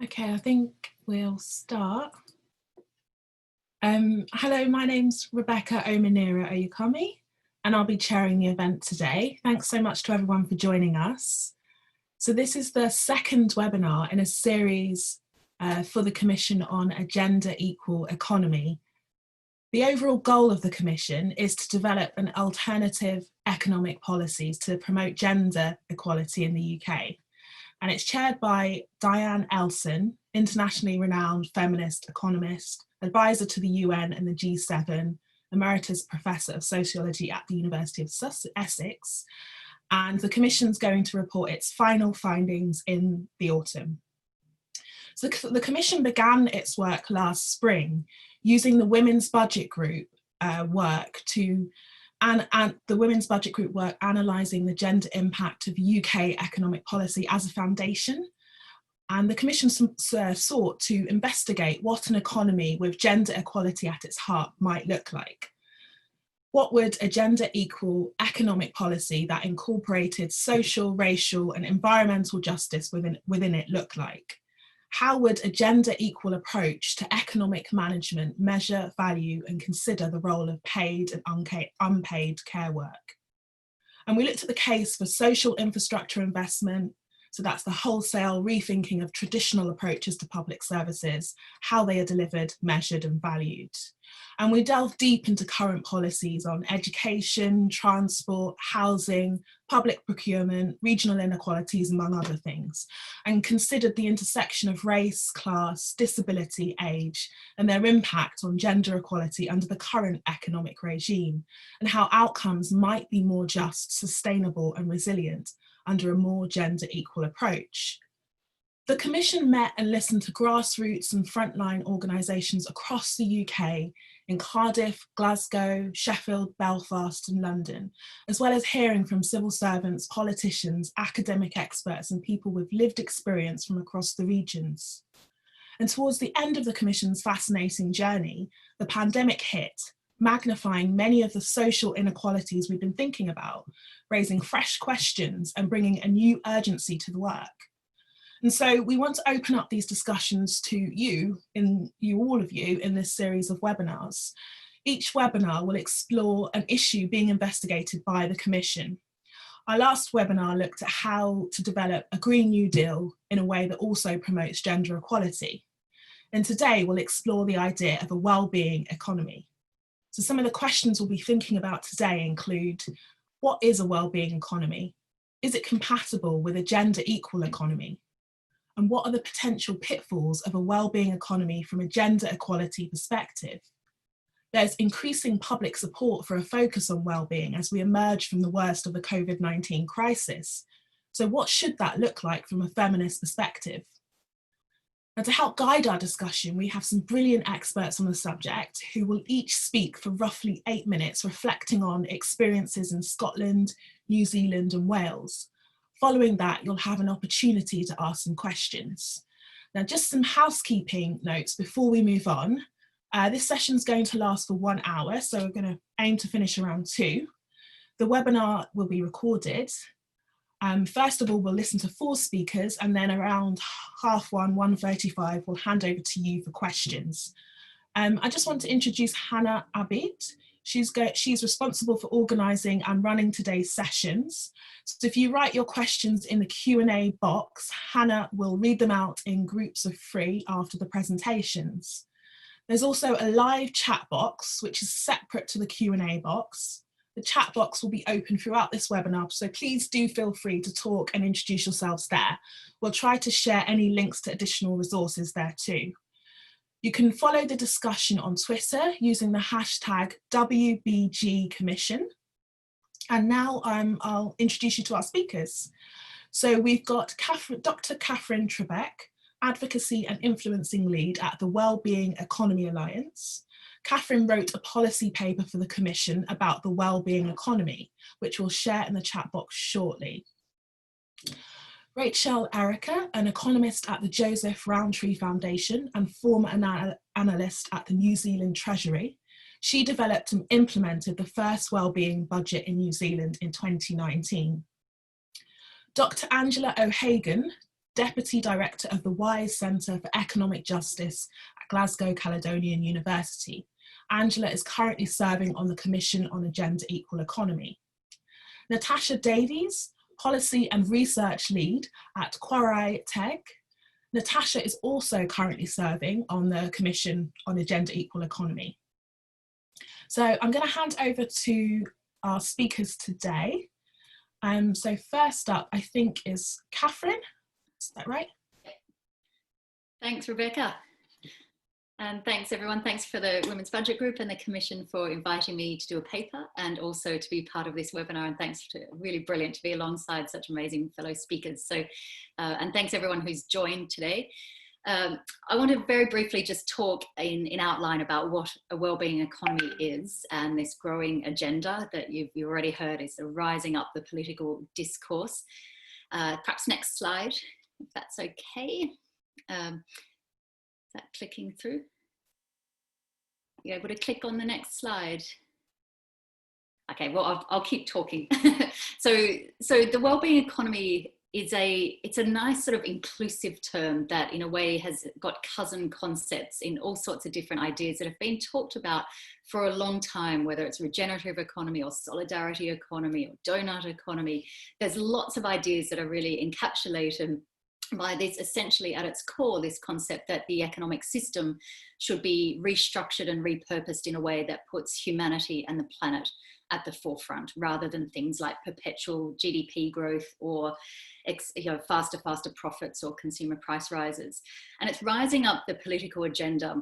Okay, I think we'll start. Hello, my name's Rebecca Omonira-Oyekanmi, and I'll be chairing the event today. Thanks so much to everyone for joining us. So this is the second webinar in a series for the Commission on a Gender Equal Economy. The overall goal of the Commission is to develop an alternative economic policies to promote gender equality in the UK. And it's chaired by Diane Elson, internationally renowned feminist economist, advisor to the UN and the G7, emeritus professor of sociology at the University of Essex, and the Commission's going to report its final findings in the autumn. So the Commission began its work last spring using the Women's Budget Group work and the Women's Budget Group work analysing the gender impact of UK economic policy as a foundation. And the Commission sought to investigate what an economy with gender equality at its heart might look like. What would a gender equal economic policy that incorporated social, racial and environmental justice within it look like? How would a gender equal approach to economic management measure, value and consider the role of paid and unpaid care work? And we looked at the case for social infrastructure investment, so that's the wholesale rethinking of traditional approaches to public services, how they are delivered, measured and valued. And we delved deep into current policies on education, transport, housing, public procurement, regional inequalities, among other things, and considered the intersection of race, class, disability, age, and their impact on gender equality under the current economic regime, and how outcomes might be more just, sustainable and resilient under a more gender equal approach. The Commission met and listened to grassroots and frontline organisations across the UK in Cardiff, Glasgow, Sheffield, Belfast and London, as well as hearing from civil servants, politicians, academic experts and people with lived experience from across the regions. And towards the end of the Commission's fascinating journey, the pandemic hit, magnifying many of the social inequalities we've been thinking about, raising fresh questions and bringing a new urgency to the work. And so we want to open up these discussions to all of you in this series of webinars. Each webinar will explore an issue being investigated by the Commission. Our last webinar looked at how to develop a Green New Deal in a way that also promotes gender equality. And today we'll explore the idea of a wellbeing economy. So some of the questions we'll be thinking about today include, what is a wellbeing economy? Is it compatible with a gender equal economy? And what are the potential pitfalls of a wellbeing economy from a gender equality perspective? There's increasing public support for a focus on wellbeing as we emerge from the worst of the COVID-19 crisis. So what should that look like from a feminist perspective? And to help guide our discussion, we have some brilliant experts on the subject who will each speak for roughly 8 minutes, reflecting on experiences in Scotland, New Zealand and Wales. Following that, you'll have an opportunity to ask some questions. Now, just some housekeeping notes before we move on. This session's going to last for 1 hour, so we're going to aim to finish around 2. The webinar will be recorded. First of all, we'll listen to 4 speakers, and then around 1:30, 1:35, we'll hand over to you for questions. I just want to introduce Hannah Abid. She's responsible for organising and running today's sessions. So if you write your questions in the Q&A box, Hannah will read them out in groups of 3 after the presentations. There's also a live chat box, which is separate to the Q&A box. The chat box will be open throughout this webinar, so please do feel free to talk and introduce yourselves there. We'll try to share any links to additional resources there too. You can follow the discussion on Twitter using the hashtag WBGCommission. And now I'll introduce you to our speakers. So we've got Dr Katherine Trebeck, Advocacy and Influencing Lead at the Wellbeing Economy Alliance. Katherine wrote a policy paper for the Commission about the wellbeing economy, which we'll share in the chat box shortly. Rachelle Earwaker, an economist at the Joseph Rowntree Foundation and former analyst at the New Zealand Treasury. She developed and implemented the first wellbeing budget in New Zealand in 2019. Dr. Angela O'Hagan Deputy Director of the WISE Centre for Economic Justice at Glasgow Caledonian University. Angela is currently serving on the Commission on a Gender Equal Economy. Natasha Davies, Policy and Research Lead at Chwarae Teg. Natasha is also currently serving on the Commission on a Gender Equal Economy. So I'm going to hand over to our speakers today. So first up, I think, is Katherine. Is that right? Thanks, Rebecca. And thanks, everyone. Thanks for the Women's Budget Group and the Commission for inviting me to do a paper and also to be part of this webinar. And thanks to really brilliant to be alongside such amazing fellow speakers. So, and thanks everyone who's joined today. I want to very briefly just talk in outline about what a wellbeing economy is and this growing agenda that you've already heard is rising up the political discourse. Perhaps next slide, if that's okay. Is that clicking through? You able to click on the next slide? Okay, well, I'll keep talking. So the wellbeing economy is it's a nice sort of inclusive term that in a way has got cousin concepts in all sorts of different ideas that have been talked about for a long time, whether it's regenerative economy or solidarity economy or donut economy. There's lots of ideas that are really encapsulated by this, essentially at its core, this concept that the economic system should be restructured and repurposed in a way that puts humanity and the planet at the forefront, rather than things like perpetual GDP growth or faster profits or consumer price rises. And it's rising up the political agenda.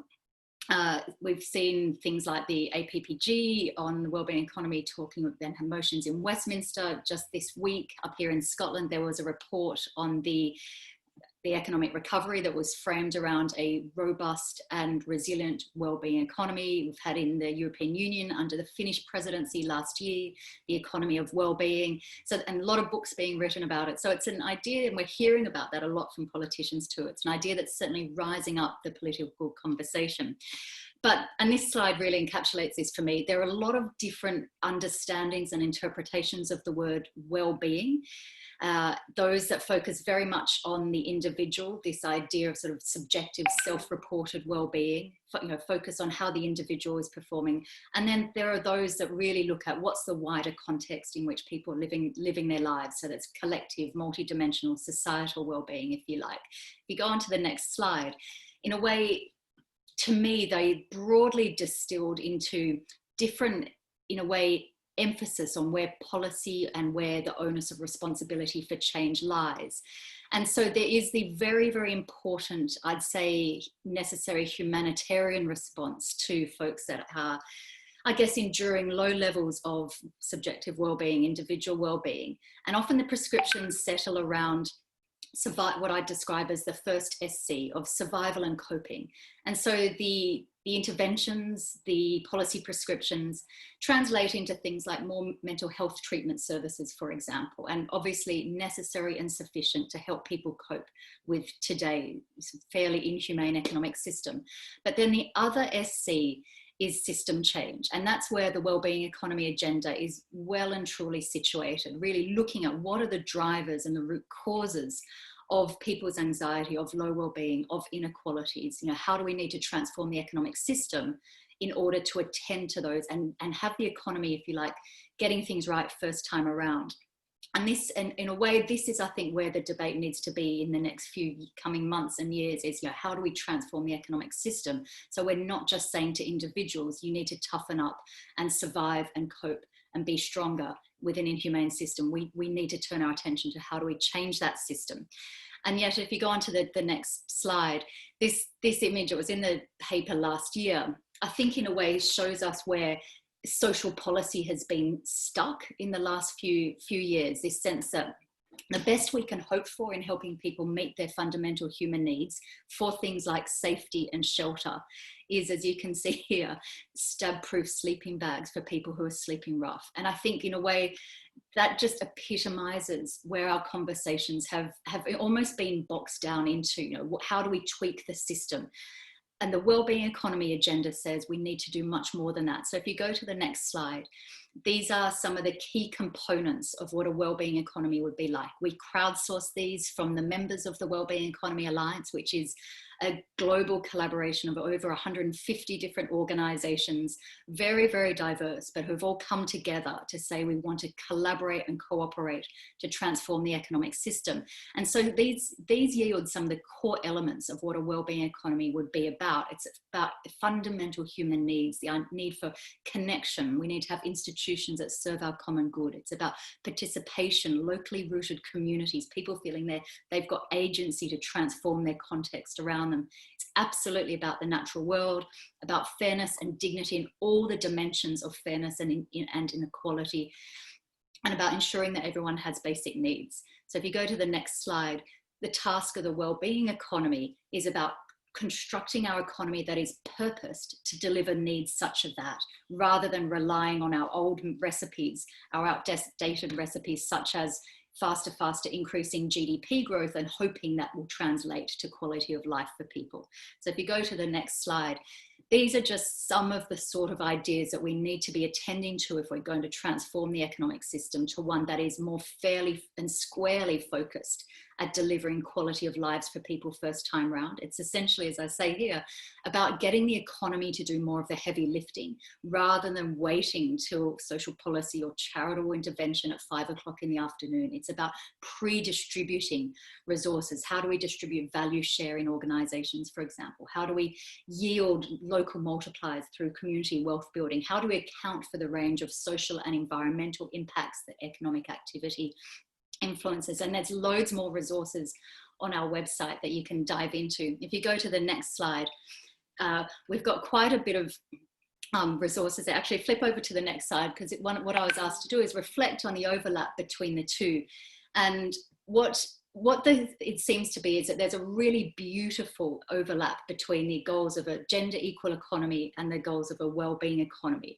We've seen things like the APPG on the wellbeing economy talking with then motions in Westminster. Just this week up here in Scotland, there was a report on the economic recovery that was framed around a robust and resilient wellbeing economy. We've had in the European Union under the Finnish presidency last year, the economy of wellbeing. So, and a lot of books being written about it. So it's an idea, and we're hearing about that a lot from politicians too. It's an idea that's certainly rising up the political conversation. And this slide really encapsulates this for me. There are a lot of different understandings and interpretations of the word well-being. Those that focus very much on the individual, this idea of sort of subjective self-reported well-being, focus on how the individual is performing. And then there are those that really look at what's the wider context in which people are living their lives. So that's collective, multidimensional, societal well-being, if you like. If you go on to the next slide, in a way, to me, they broadly distilled into different, in a way, emphasis on where policy and where the onus of responsibility for change lies. And so there is the very, very important, I'd say, necessary humanitarian response to folks that are, I guess, enduring low levels of subjective well-being, individual well-being. And often the prescriptions settle around what I describe as the first SC of survival and coping. And so the interventions, the policy prescriptions translate into things like more mental health treatment services, for example, and obviously necessary and sufficient to help people cope with today's fairly inhumane economic system. But then the other SC is system change. And that's where the wellbeing economy agenda is well and truly situated, really looking at what are the drivers and the root causes of people's anxiety, of low well-being, of inequalities. How do we need to transform the economic system in order to attend to those and have the economy, if you like, getting things right first time around. And this, and in a way, this is, I think, where the debate needs to be in the next few coming months and years is, how do we transform the economic system? So we're not just saying to individuals, you need to toughen up and survive and cope and be stronger with an inhumane system. We need to turn our attention to how do we change that system. And yet, if you go on to the next slide, this image, it was in the paper last year, I think in a way shows us where social policy has been stuck in the last few years, this sense that the best we can hope for in helping people meet their fundamental human needs for things like safety and shelter is, as you can see here, stab-proof sleeping bags for people who are sleeping rough. And I think in a way that just epitomizes where our conversations have almost been boxed down into, how do we tweak the system? And the wellbeing economy agenda says we need to do much more than that. So if you go to the next slide, these are some of the key components of what a wellbeing economy would be like. We crowdsource these from the members of the Wellbeing Economy Alliance, which is a global collaboration of over 150 different organizations, very, very diverse, but who've all come together to say we want to collaborate and cooperate to transform the economic system. And so these yield some of the core elements of what a wellbeing economy would be about. It's about fundamental human needs, the need for connection. We need to have institutions that serve our common good. It's about participation, locally rooted communities, people feeling they've got agency to transform their context around them. It's absolutely about the natural world, about fairness and dignity in all the dimensions of fairness and inequality, and about ensuring that everyone has basic needs. So if you go to the next slide, the task of the wellbeing economy is about constructing our economy that is purposed to deliver needs such as that, rather than relying on our old recipes, our outdated recipes, such as faster increasing GDP growth and hoping that will translate to quality of life for people. So if you go to the next slide, these are just some of the sort of ideas that we need to be attending to if we're going to transform the economic system to one that is more fairly and squarely focused at delivering quality of lives for people first time round. It's essentially, as I say here, about getting the economy to do more of the heavy lifting rather than waiting till social policy or charitable intervention at 5 o'clock in the afternoon. It's about pre-distributing resources. How do we distribute value share in organizations, for example? How do we yield local multipliers through community wealth building? How do we account for the range of social and environmental impacts that economic activity influences? And there's loads more resources on our website that you can dive into. If you go to the next slide, we've got quite a bit of resources. Actually, flip over to the next slide, because what I was asked to do is reflect on the overlap between the two. And what it seems to be is that there's a really beautiful overlap between the goals of a gender equal economy and the goals of a wellbeing economy.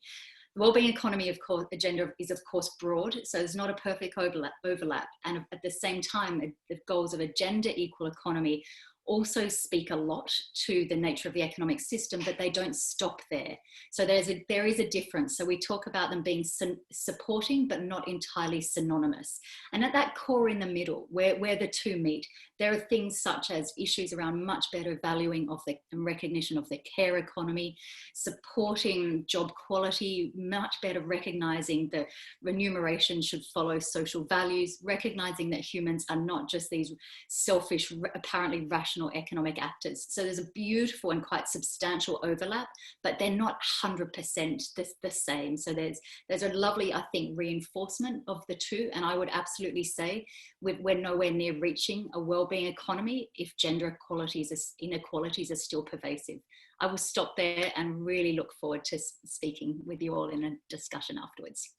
The wellbeing economy, of course, agenda is of course broad, so there's not a perfect overlap. And at the same time, the goals of a gender equal economy also speak a lot to the nature of the economic system, but they don't stop there. So there is a difference. So we talk about them being supporting, but not entirely synonymous. And at that core in the middle, where the two meet, there are things such as issues around much better valuing of and recognition of the care economy, supporting job quality, much better recognizing that remuneration should follow social values, recognizing that humans are not just these selfish, apparently rational economic actors. So there's a beautiful and quite substantial overlap, but they're not 100% the same. So there's a lovely, I think, reinforcement of the two. And I would absolutely say we're nowhere near reaching a wellbeing economy if gender inequalities are still pervasive. I will stop there and really look forward to speaking with you all in a discussion afterwards.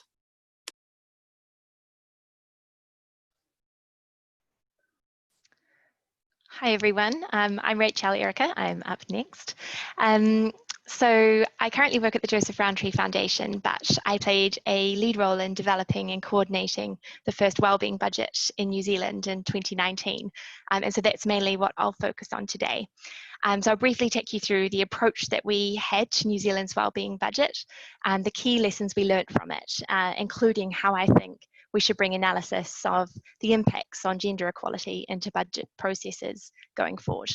Hi everyone, I'm Rachelle Earwaker, I'm up next. So I currently work at the Rowntree Foundation, but I played a lead role in developing and coordinating the first wellbeing budget in New Zealand in 2019. And so that's mainly what I'll focus on today. So I'll briefly take you through the approach that we had to New Zealand's wellbeing budget and the key lessons we learned from it, including how I think we should bring analysis of the impacts on gender equality into budget processes going forward.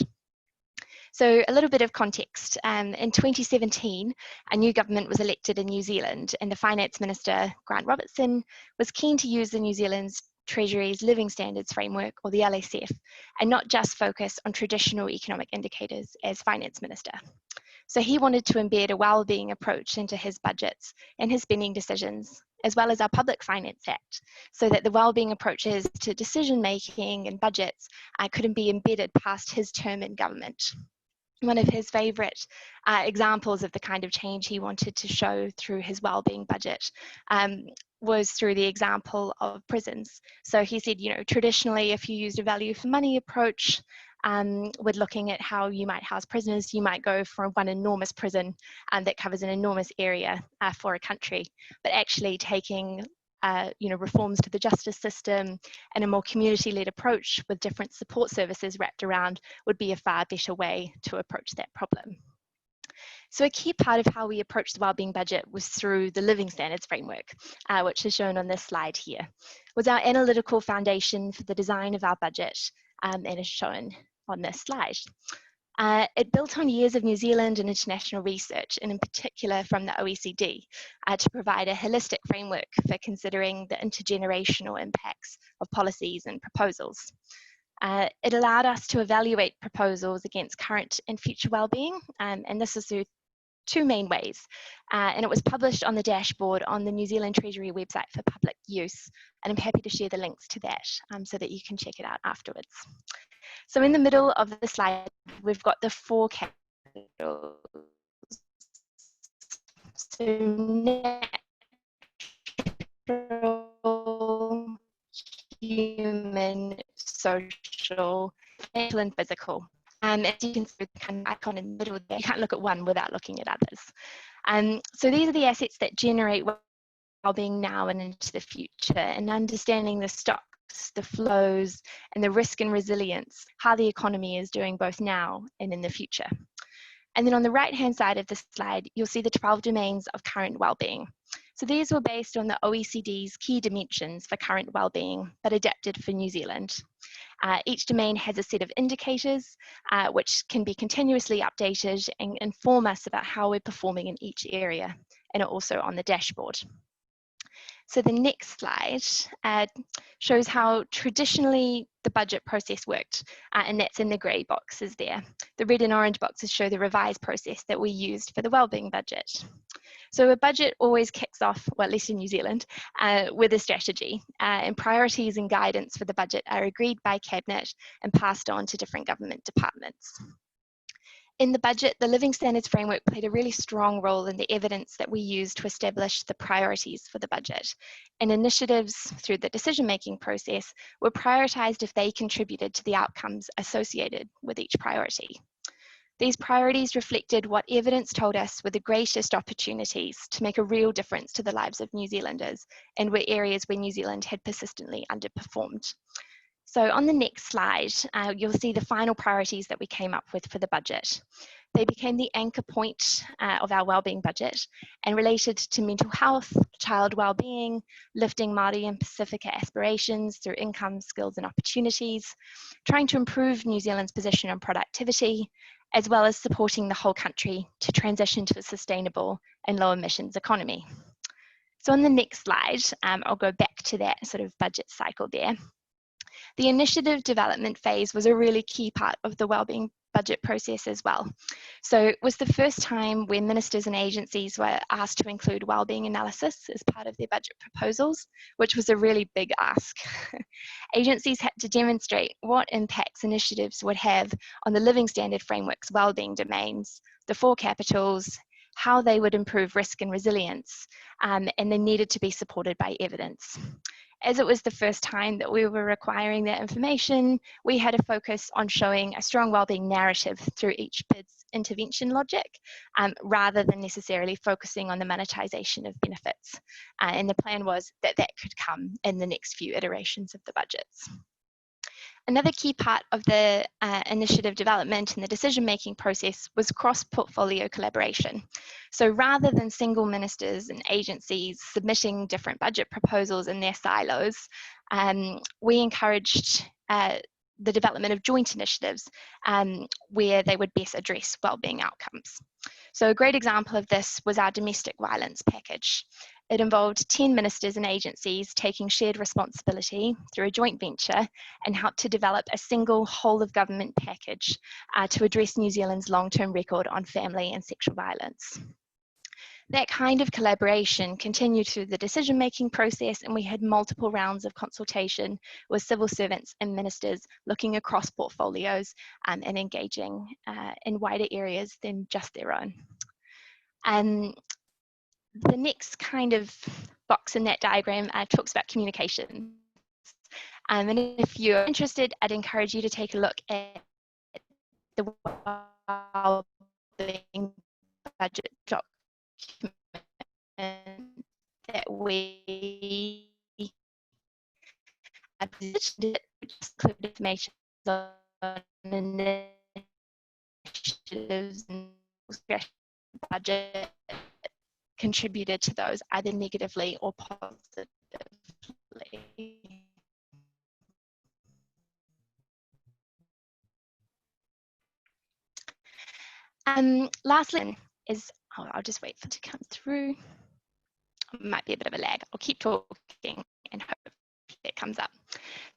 So a little bit of context. In 2017, a new government was elected in New Zealand, and the Finance Minister, Grant Robertson, was keen to use the New Zealand's Treasury's Living Standards Framework, or the LSF, and not just focus on traditional economic indicators as Finance Minister. So he wanted to embed a wellbeing approach into his budgets and his spending decisions, as well as our Public Finance Act, so that the wellbeing approaches to decision making and budgets couldn't be embedded past his term in government. One of his favourite examples of the kind of change he wanted to show through his wellbeing budget was through the example of prisons. So he said, you know, traditionally, if you used a value for money approach, with looking at how you might house prisoners, you might go for one enormous prison that covers an enormous area for a country, but actually taking reforms to the justice system and a more community-led approach with different support services wrapped around would be a far better way to approach that problem. So a key part of how we approached the wellbeing budget was through the living standards framework, which is shown on this slide here. It was our analytical foundation for the design of our budget, and is shown on this slide. It built on years of New Zealand and international research, and in particular from the OECD, to provide a holistic framework for considering the intergenerational impacts of policies and proposals. It allowed us to evaluate proposals against current and future wellbeing, and this is through two main ways. And it was published on the dashboard on the New Zealand Treasury website for public use, and I'm happy to share the links to that so that you can check it out afterwards. So in the middle of the slide, we've got the 4 capitals. So natural, human, social, mental and physical. As you can see with the kind of icon in the middle there, you can't look at one without looking at others. So these are the assets that generate well-being now and into the future, and understanding the stocks, the flows, and the risk and resilience, how the economy is doing both now and in the future. And then on the right-hand side of the slide, you'll see the 12 domains of current well-being. So these were based on the OECD's key dimensions for current well-being, but adapted for New Zealand. Each domain has a set of indicators which can be continuously updated and inform us about how we're performing in each area, and are also on the dashboard. So the next slide shows how traditionally the budget process worked, and that's in the grey boxes there. The red and orange boxes show the revised process that we used for the wellbeing budget. So a budget always kicks off, well, at least in New Zealand, with a strategy, and priorities and guidance for the budget are agreed by Cabinet and passed on to different government departments. In the budget, the Living Standards Framework played a really strong role in the evidence that we used to establish the priorities for the budget. And initiatives through the decision-making process were prioritised if they contributed to the outcomes associated with each priority. These priorities reflected what evidence told us were the greatest opportunities to make a real difference to the lives of New Zealanders, and were areas where New Zealand had persistently underperformed. So on the next slide, you'll see the final priorities that we came up with for the budget. They became the anchor point of our wellbeing budget, and related to mental health, child wellbeing, lifting Māori and Pacifica aspirations through income, skills and opportunities, trying to improve New Zealand's position on productivity, as well as supporting the whole country to transition to a sustainable and low emissions economy. So on the next slide, I'll go back to that sort of budget cycle there. The initiative development phase was a really key part of the wellbeing budget process as well. So it was the first time when ministers and agencies were asked to include wellbeing analysis as part of their budget proposals, which was a really big ask. Agencies had to demonstrate what impacts initiatives would have on the Living Standard Framework's wellbeing domains, the 4 capitals, how they would improve risk and resilience, and they needed to be supported by evidence. As it was the first time that we were requiring that information, we had a focus on showing a strong wellbeing narrative through each bid's intervention logic, rather than necessarily focusing on the monetisation of benefits. And the plan was that that could come in the next few iterations of the budgets. Another key part of the initiative development and the decision-making process was cross-portfolio collaboration. So rather than single ministers and agencies submitting different budget proposals in their silos, we encouraged the development of joint initiatives where they would best address wellbeing outcomes. So a great example of this was our domestic violence package. It involved 10 ministers and agencies taking shared responsibility through a joint venture, and helped to develop a single whole of government package to address New Zealand's long-term record on family and sexual violence. That kind of collaboration continued through the decision-making process, and we had multiple rounds of consultation with civil servants and ministers looking across portfolios and engaging in wider areas than just their own. The next kind of box in that diagram talks about communication. And if you're interested, I'd encourage you to take a look at the wellbeing budget document that we positioned it, which included information on initiatives and strategies budget contributed to those either negatively or positively. Lastly is, I'll just wait for it to come through. Might be a bit of a lag. I'll keep talking and hope it comes up.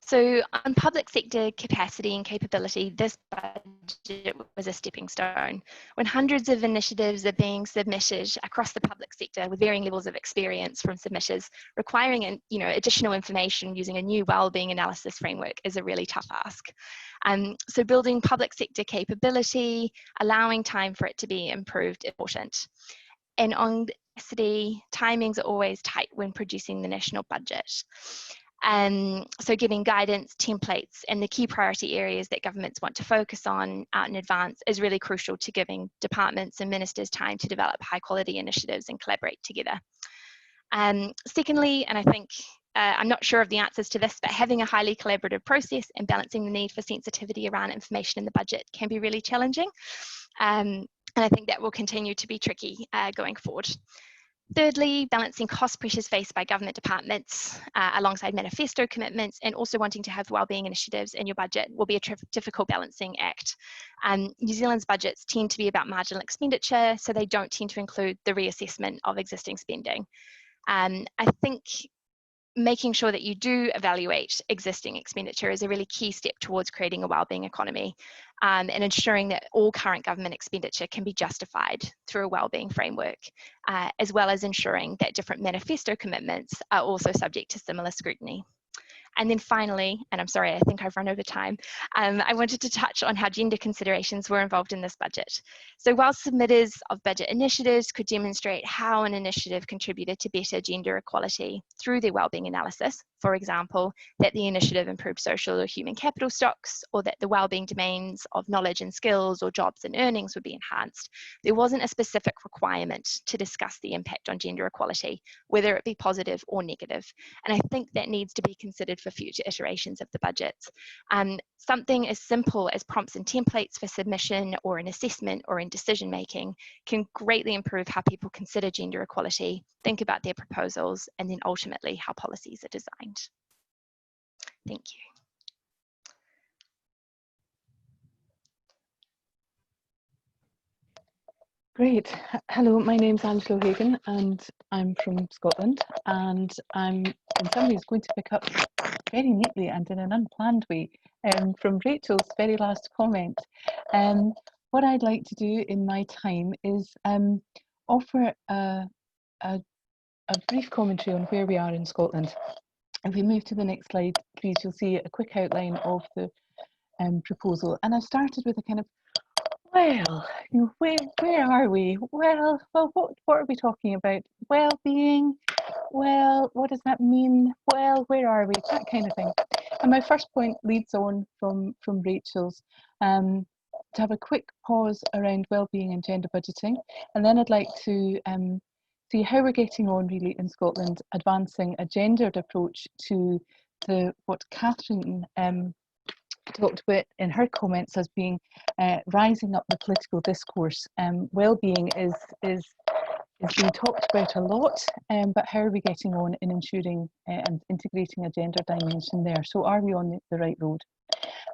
So on public sector capacity and capability, this budget was a stepping stone. When hundreds of initiatives are being submitted across the public sector with varying levels of experience from submitters, requiring additional information using a new wellbeing analysis framework is a really tough ask. So building public sector capability, allowing time for it to be improved, is important. And on capacity, timings are always tight when producing the national budget. So giving guidance, templates, and the key priority areas that governments want to focus on out in advance is really crucial to giving departments and ministers time to develop high quality initiatives and collaborate together. Secondly, and I think I'm not sure of the answers to this, but having a highly collaborative process and balancing the need for sensitivity around information in the budget can be really challenging. And I think that will continue to be tricky going forward. Thirdly, balancing cost pressures faced by government departments alongside manifesto commitments and also wanting to have wellbeing initiatives in your budget will be a difficult balancing act. New Zealand's budgets tend to be about marginal expenditure, so they don't tend to include the reassessment of existing spending. I think making sure that you do evaluate existing expenditure is a really key step towards creating a wellbeing economy, and ensuring that all current government expenditure can be justified through a wellbeing framework, as well as ensuring that different manifesto commitments are also subject to similar scrutiny. And then finally, and I'm sorry, I think I've run over time, I wanted to touch on how gender considerations were involved in this budget. So while submitters of budget initiatives could demonstrate how an initiative contributed to better gender equality through their wellbeing analysis, for example, that the initiative improved social or human capital stocks, or that the wellbeing domains of knowledge and skills or jobs and earnings would be enhanced, there wasn't a specific requirement to discuss the impact on gender equality, whether it be positive or negative. And I think that needs to be considered for future iterations of the budgets. Something as simple as prompts and templates for submission or an assessment or in decision making can greatly improve how people consider gender equality, think about their proposals, and then ultimately how policies are designed. Thank you. Great. Hello, my name's Angela O'Hagan and I'm from Scotland, and I'm in some ways going to pick up very neatly and in an unplanned way from Rachel's very last comment. What I'd like to do in my time is offer a brief commentary on where we are in Scotland. If we move to the next slide, please, you'll see a quick outline of the proposal. And I've started with a kind of, well, where are we? Well, what are we talking about? Well-being? Well, what does that mean? Well, where are we? That kind of thing. And my first point leads on from Rachel's, to have a quick pause around well-being and gender budgeting. And then I'd like to see how we're getting on really in Scotland, advancing a gendered approach to what Katherine talked about in her comments as being rising up the political discourse. Well-being is being talked about a lot, but how are we getting on in ensuring and integrating a gender dimension there? So are we on the right road?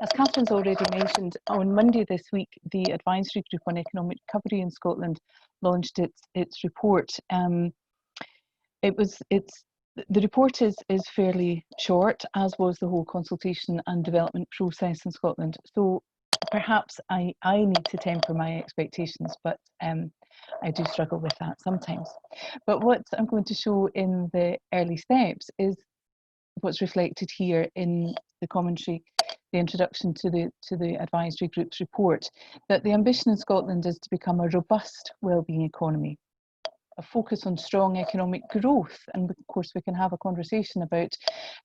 As Catherine's already mentioned, on Monday this week, the Advisory Group on Economic Recovery in Scotland launched its report. The report is fairly short, as was the whole consultation and development process in Scotland. So perhaps I need to temper my expectations, but I do struggle with that sometimes. But what I'm going to show in the early steps is what's reflected here in the commentary, the introduction to the Advisory Group's report, that the ambition in Scotland is to become a robust wellbeing economy, a focus on strong economic growth. And of course we can have a conversation about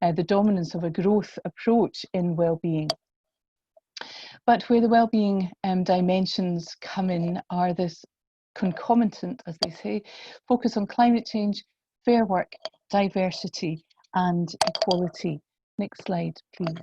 the dominance of a growth approach in wellbeing. But where the wellbeing dimensions come in are this concomitant, as they say, focus on climate change, fair work, diversity and equality. Next slide, please.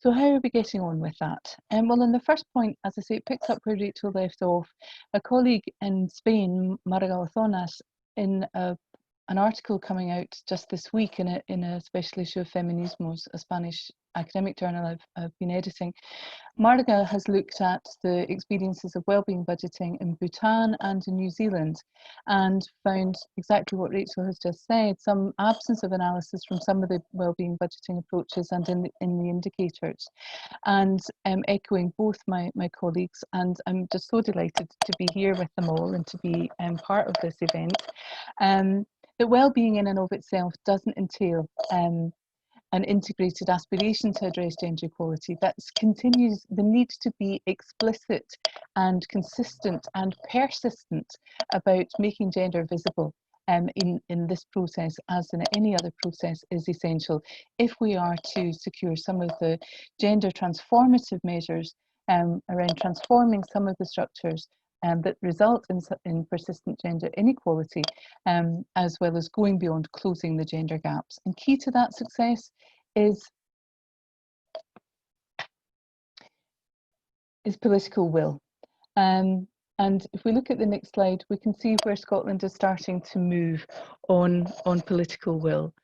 So how are we getting on with that? Well, in the first point, as I say, it picks up where Rachel left off. A colleague in Spain, Marga Ozonas, in an article coming out just this week in a special issue of Feminismos, a Spanish academic journal I've been editing, Marga has looked at the experiences of wellbeing budgeting in Bhutan and in New Zealand and found exactly what Rachel has just said, some absence of analysis from some of the wellbeing budgeting approaches and in the indicators. And echoing both my colleagues, and I'm just so delighted to be here with them all and to be part of this event, that wellbeing in and of itself doesn't entail an integrated aspiration to address gender equality. That continues the need to be explicit and consistent and persistent about making gender visible in this process, as in any other process, is essential if we are to secure some of the gender transformative measures around transforming some of the structures that result in persistent gender inequality, as well as going beyond closing the gender gaps. And key to that success is political will. And if we look at the next slide, we can see where Scotland is starting to move on political will.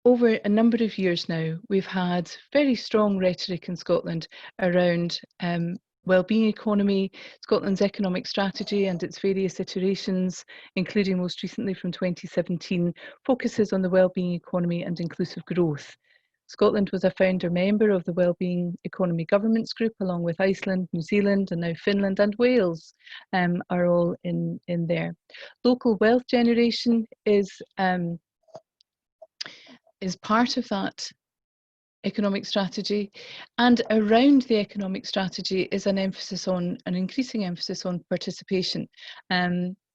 Over a number of years now, we've had very strong rhetoric in Scotland around wellbeing economy, Scotland's economic strategy and its various iterations, including most recently from 2017, focuses on the wellbeing economy and inclusive growth. Scotland was a founder member of the Wellbeing Economy Governments Group, along with Iceland, New Zealand, and now Finland and Wales are all in there. Local wealth generation is part of that economic strategy, and around the economic strategy is an increasing emphasis on participation,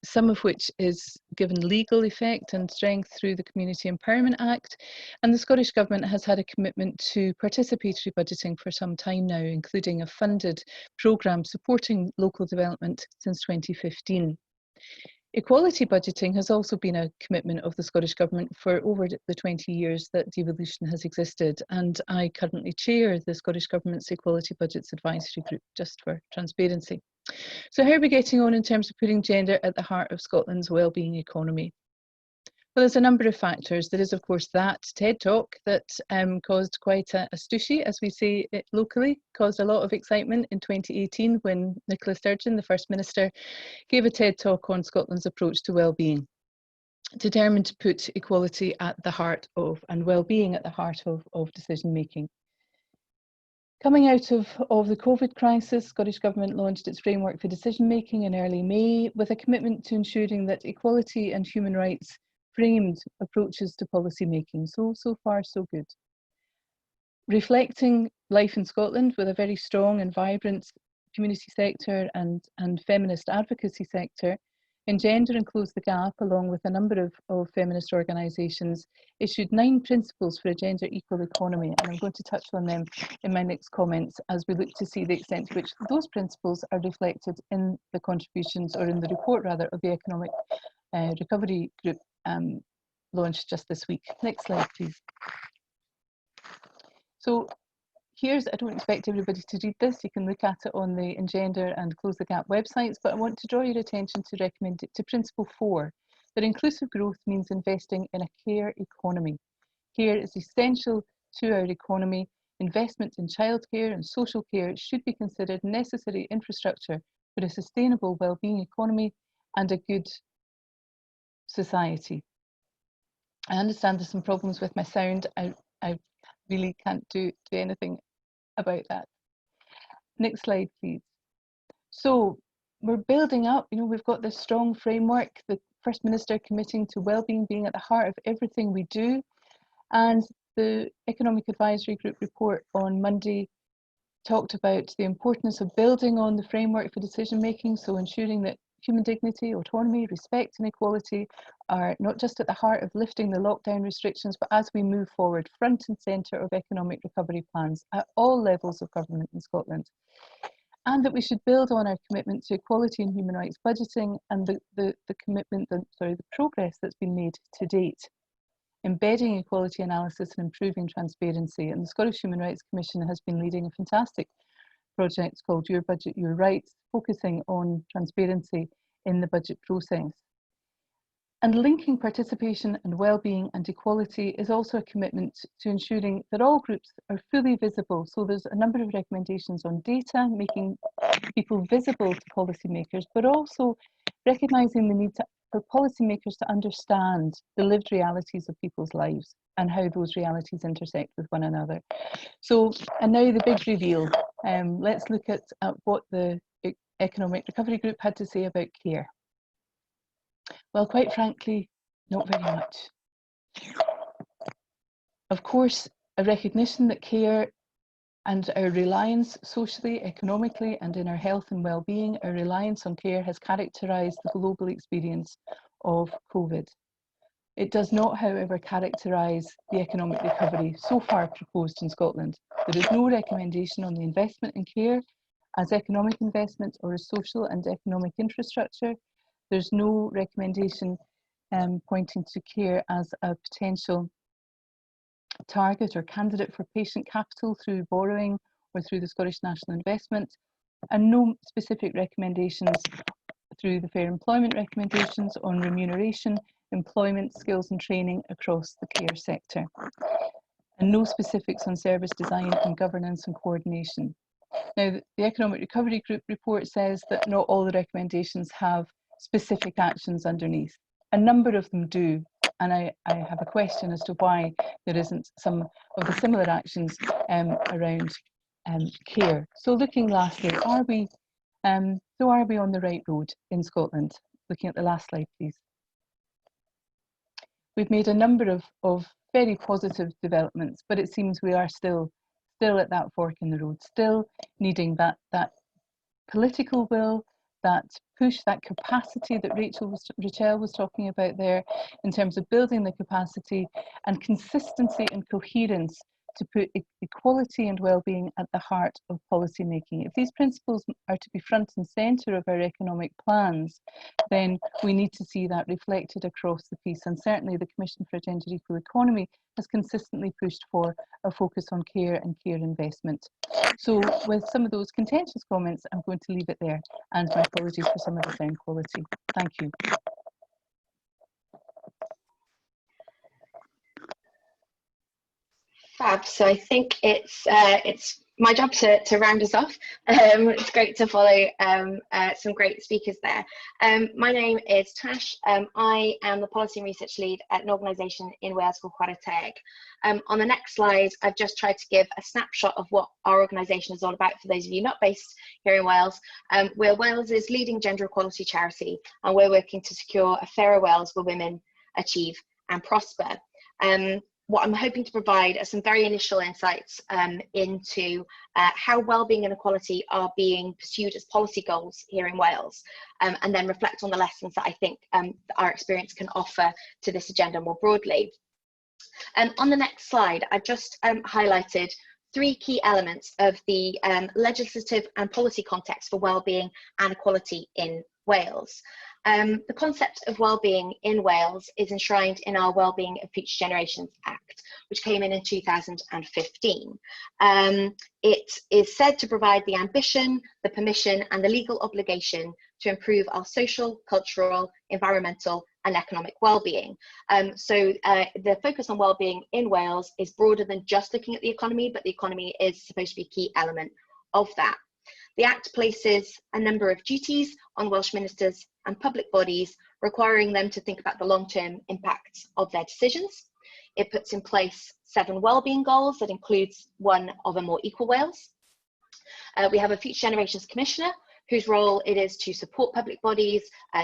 some of which is given legal effect and strength through the Community Empowerment Act, and the Scottish Government has had a commitment to participatory budgeting for some time now, including a funded programme supporting local development since 2015. Equality budgeting has also been a commitment of the Scottish Government for over the 20 years that devolution has existed, and I currently chair the Scottish Government's Equality Budgets Advisory Group, just for transparency. So how are we getting on in terms of putting gender at the heart of Scotland's wellbeing economy? Well, there's a number of factors. There is, of course, that TED Talk that caused quite a stooshy, as we say it locally, caused a lot of excitement in 2018 when Nicola Sturgeon, the First Minister, gave a TED Talk on Scotland's approach to wellbeing, determined to put equality at the heart of, and wellbeing at the heart of decision making. Coming out of the COVID crisis, Scottish Government launched its framework for decision making in early May with a commitment to ensuring that equality and human rights framed approaches to policy making. So far so good. Reflecting life in Scotland with a very strong and vibrant community sector and feminist advocacy sector, Engender and Close the Gap, along with a number of feminist organisations, issued 9 principles for a gender equal economy, and I'm going to touch on them in my next comments as we look to see the extent to which those principles are reflected in the contributions, or in the report rather, of the Economic Recovery Group launched just this week. Next slide, please. So here's, I don't expect everybody to read this, you can look at it on the Engender and Close the Gap websites, but I want to draw your attention to Principle 4, that inclusive growth means investing in a care economy. Care is essential to our economy. Investment in childcare and social care should be considered necessary infrastructure for a sustainable wellbeing economy and a good society. I understand there's some problems with my sound. I really can't do anything about that. Next slide, please. So we're building up, we've got this strong framework, the First Minister committing to wellbeing being at the heart of everything we do. And the Economic Advisory Group report on Monday talked about the importance of building on the framework for decision making, so ensuring that human dignity, autonomy, respect and equality are not just at the heart of lifting the lockdown restrictions, but as we move forward, front and centre of economic recovery plans at all levels of government in Scotland. And that we should build on our commitment to equality and human rights budgeting and the progress that's been made to date. embedding equality analysis and improving transparency. And the Scottish Human Rights Commission has been leading a fantastic project called Your Budget, Your Rights, focusing on transparency in the budget process. And linking participation and well-being and equality is also a commitment to ensuring that all groups are fully visible. So there's a number of recommendations on data, making people visible to policymakers, but also recognising the need for policymakers to understand the lived realities of people's lives and how those realities intersect with one another. So, and now the big reveal. Let's look at what the Economic Recovery Group had to say about care. Well, quite frankly, not very much. Of course, a recognition that care and our reliance socially, economically, and in our health and well-being, our reliance on care has characterised the global experience of COVID. It does not, however, characterise the economic recovery so far proposed in Scotland. There is no recommendation on the investment in care as economic investment or as social and economic infrastructure. There's no recommendation pointing to care as a potential target or candidate for patient capital through borrowing or through the Scottish National Investment, and no specific recommendations through the Fair Employment recommendations on remuneration, employment, skills and training across the care sector, and no specifics on service design and governance and coordination. Now, the Economic Recovery Group report says that not all the recommendations have specific actions underneath. A number of them do, and I have a question as to why there isn't some of the similar actions around care. So looking lastly, are we on the right road in Scotland? Looking at the last slide, please. We've made a number of very positive developments, but it seems we are still at that fork in the road, still needing that political will, that push, that capacity that Rachelle was talking about there, in terms of building the capacity and consistency and coherence to put equality and well-being at the heart of policy making. If these principles are to be front and centre of our economic plans, then we need to see that reflected across the piece. And certainly the Commission for a Gender Equal Economy has consistently pushed for a focus on care and care investment. So with some of those contentious comments, I'm going to leave it there, and my apologies for some of the sound quality. Thank you. Fab. So I think it's my job to round us off. It's great to follow some great speakers there. My name is Tash. I am the Policy and Research Lead at an organisation in Wales called Chwarae Teg. On the next slide, I've just tried to give a snapshot of what our organisation is all about for those of you not based here in Wales. We're Wales's leading gender equality charity, and we're working to secure a fairer Wales where women achieve and prosper. What I'm hoping to provide are some very initial insights into how wellbeing and equality are being pursued as policy goals here in Wales, and then reflect on the lessons that I think our experience can offer to this agenda more broadly. On the next slide, I've just highlighted three key elements of the legislative and policy context for wellbeing and equality in Wales. The concept of wellbeing in Wales is enshrined in our Wellbeing of Future Generations Act, which came in 2015. It is said to provide the ambition, the permission and the legal obligation to improve our social, cultural, environmental and economic well-being. So the focus on well-being in Wales is broader than just looking at the economy, but the economy is supposed to be a key element of that. The Act places a number of duties on Welsh ministers and public bodies, requiring them to think about the long-term impacts of their decisions. It puts in place 7 wellbeing goals that includes one of a more equal Wales. We have a Future Generations Commissioner, whose role it is to support public bodies,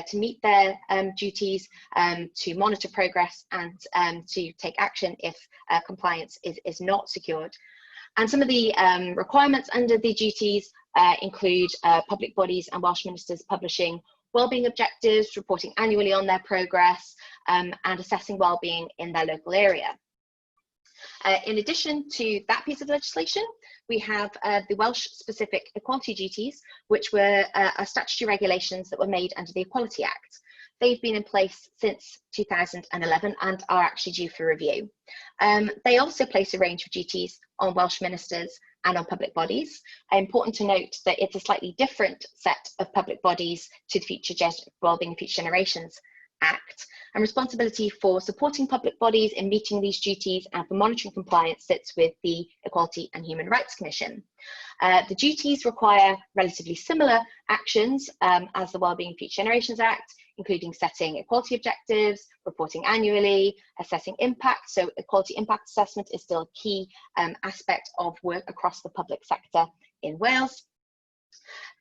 to meet their duties, to monitor progress and to take action if compliance is not secured. And some of the requirements under the duties include public bodies and Welsh ministers publishing wellbeing objectives, reporting annually on their progress, and assessing wellbeing in their local area. In addition to that piece of legislation, we have the Welsh-specific equality duties, which were statutory regulations that were made under the Equality Act. they've been in place since 2011 and are actually due for review. They also place a range of duties on Welsh ministers and on public bodies. Important to note that it's a slightly different set of public bodies to the Wellbeing and Future Generations Act, and responsibility for supporting public bodies in meeting these duties and for monitoring compliance sits with the Equality and Human Rights Commission. The duties require relatively similar actions as the Wellbeing and Future Generations Act, including setting equality objectives, reporting annually, assessing impact. So equality impact assessment is still a key aspect of work across the public sector in Wales.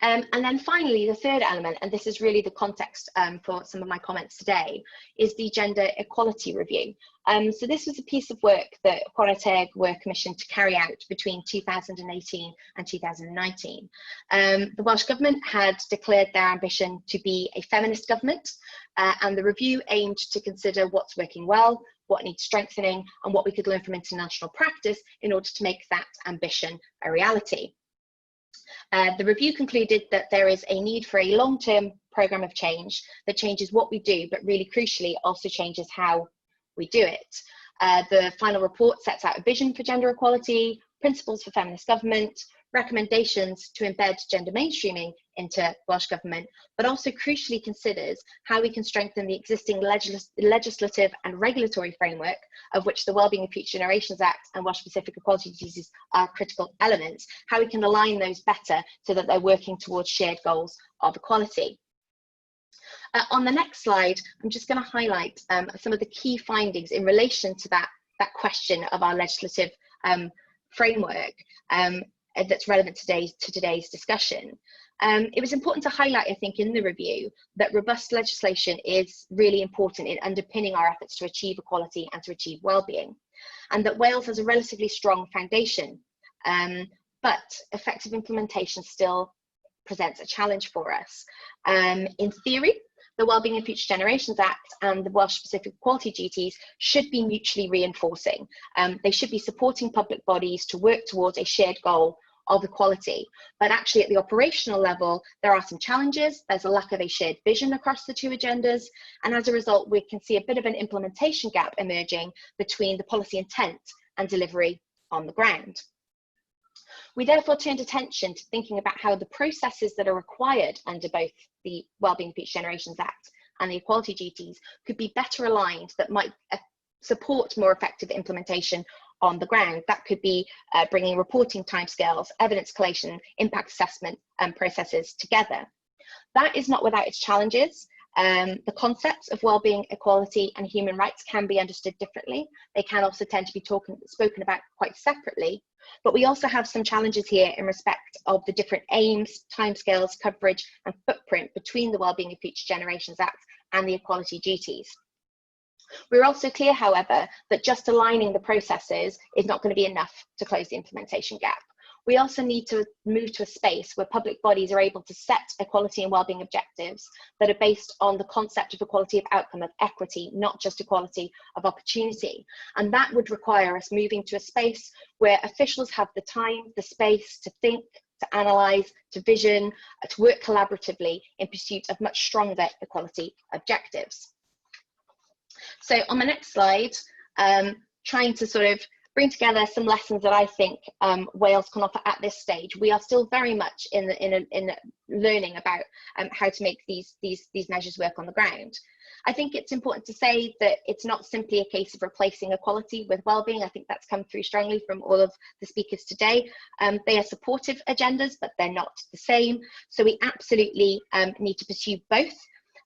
And then finally, the third element, and this is really the context for some of my comments today, is the Gender Equality Review. So this was a piece of work that Chwarae Teg were commissioned to carry out between 2018 and 2019. The Welsh Government had declared their ambition to be a feminist government, and the review aimed to consider what's working well, what needs strengthening, and what we could learn from international practice in order to make that ambition a reality. The review concluded that there is a need for a long-term programme of change that changes what we do, but really crucially also changes how we do it. The final report sets out a vision for gender equality, principles for feminist government, recommendations to embed gender mainstreaming into Welsh Government, but also crucially considers how we can strengthen the existing legislative and regulatory framework, of which the Wellbeing and Future Generations Act and Welsh Specific Equality Duties are critical elements, how we can align those better so that they're working towards shared goals of equality. On the next slide, I'm just going to highlight some of the key findings in relation to that question of our legislative framework that's relevant to today's discussion. It was important to highlight, I think, in the review that robust legislation is really important in underpinning our efforts to achieve equality and to achieve well-being, and that Wales has a relatively strong foundation, but effective implementation still presents a challenge for us. In theory, the Wellbeing and Future Generations Act and the Welsh Specific Equality Duties should be mutually reinforcing. They should be supporting public bodies to work towards a shared goal of equality. But actually at the operational level, there are some challenges. There's a lack of a shared vision across the two agendas. And as a result, we can see a bit of an implementation gap emerging between the policy intent and delivery on the ground. We therefore turned attention to thinking about how the processes that are required under both the Wellbeing and Future Generations Act and the Equality Duties could be better aligned that might support more effective implementation on the ground. That could be bringing reporting timescales, evidence collation, impact assessment processes together. That is not without its challenges. The concepts of wellbeing, equality and human rights can be understood differently. They can also tend to be spoken about quite separately. But we also have some challenges here in respect of the different aims, timescales, coverage and footprint between the Wellbeing and Future Generations Act and the Equality Duties. We're also clear, however, that just aligning the processes is not going to be enough to close the implementation gap. We also need to move to a space where public bodies are able to set equality and wellbeing objectives that are based on the concept of equality of outcome, of equity, not just equality of opportunity. And that would require us moving to a space where officials have the time, the space to think, to analyse, to vision, to work collaboratively in pursuit of much stronger equality objectives. So on the next slide, trying to sort of bring together some lessons that I think Wales can offer at this stage. We are still very much in learning about how to make these measures work on the ground. I think it's important to say that it's not simply a case of replacing equality with wellbeing. I think that's come through strongly from all of the speakers today. They are supportive agendas, but they're not the same. So we absolutely need to pursue both.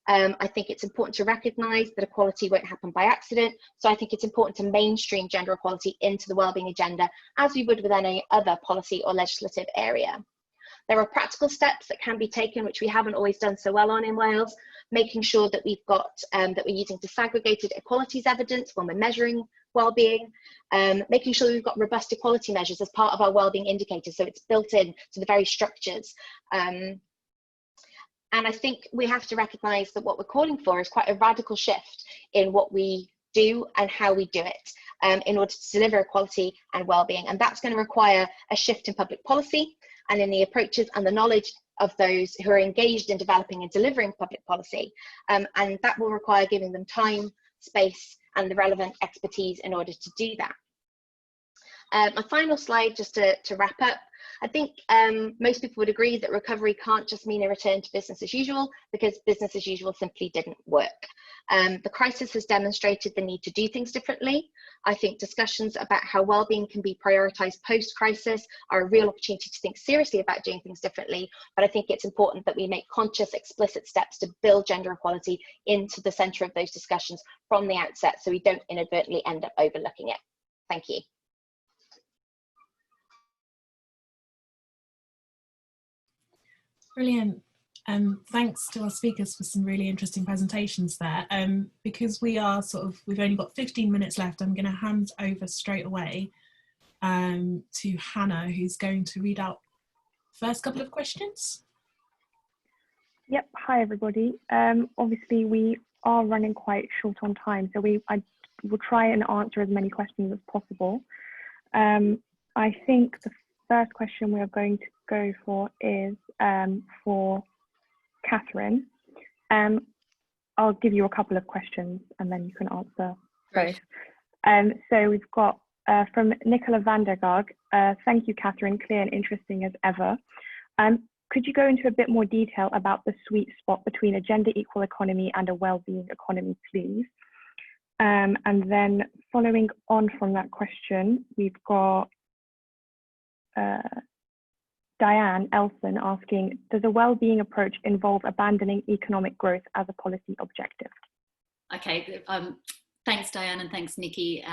I think it's important to recognise that equality won't happen by accident. So I think it's important to mainstream gender equality into the wellbeing agenda as we would with any other policy or legislative area. There are practical steps that can be taken, which we haven't always done so well on in Wales, making sure that we've got, that we're using disaggregated equalities evidence when we're measuring wellbeing, making sure that we've got robust equality measures as part of our wellbeing indicators, so it's built in to the very structures. And I think we have to recognise that what we're calling for is quite a radical shift in what we do and how we do it in order to deliver equality and wellbeing. And that's going to require a shift in public policy and in the approaches and the knowledge of those who are engaged in developing and delivering public policy, and that will require giving them time, space, and the relevant expertise in order to do that. My final slide, just to wrap up, I think most people would agree that recovery can't just mean a return to business as usual, because business as usual simply didn't work. The crisis has demonstrated the need to do things differently. I think discussions about how wellbeing can be prioritised post-crisis are a real opportunity to think seriously about doing things differently, but I think it's important that we make conscious, explicit steps to build gender equality into the centre of those discussions from the outset, so we don't inadvertently end up overlooking it. Thank you. Brilliant. Thanks to our speakers for some really interesting presentations there. Because we've only got 15 minutes left, I'm going to hand over straight away to Hannah, who's going to read out the first couple of questions. Yep, hi everybody. Obviously we are running quite short on time, so I will try and answer as many questions as possible. I think the first question we are going to go for is for Katherine. I'll give you a couple of questions and then you can answer both. So we've got from Nicola Vandergaard, thank you Katherine, clear and interesting as ever. Could you go into a bit more detail about the sweet spot between a gender equal economy and a wellbeing economy, please? And then following on from that question, we've got Diane Elson asking, does a well-being approach involve abandoning economic growth as a policy objective? Okay, thanks Diane and thanks Nikki.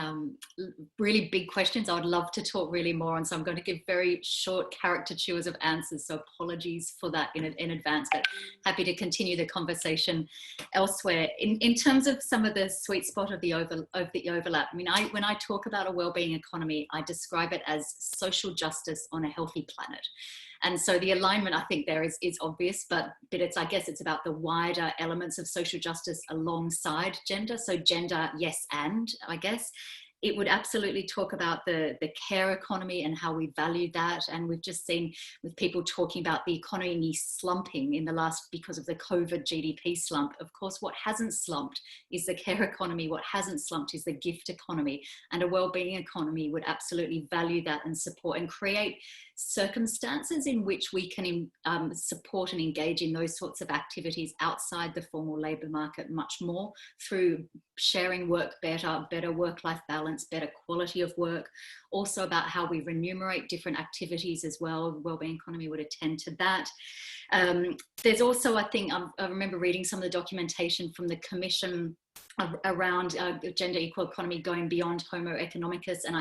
Really big questions I would love to talk really more on, so I'm going to give very short caricatures of answers, so apologies for that in advance, but happy to continue the conversation elsewhere. In terms of some of the sweet spot of the overlap, I mean, when I talk about a wellbeing economy, I describe it as social justice on a healthy planet. And so the alignment, I think, there is obvious, but I guess it's about the wider elements of social justice alongside gender. So gender, yes, and I guess. It would absolutely talk about the care economy and how we value that. And we've just seen with people talking about the economy slumping in the last, because of the COVID GDP slump. Of course, what hasn't slumped is the care economy. What hasn't slumped is the gift economy. And a wellbeing economy would absolutely value that and support and create circumstances in which we can support and engage in those sorts of activities outside the formal labour market much more through sharing work better work-life balance, better quality of work, also about how we remunerate different activities as well. Wellbeing economy would attend to that. There's also, I think, I remember reading some of the documentation from the Commission around gender equal economy going beyond Homo economicus, and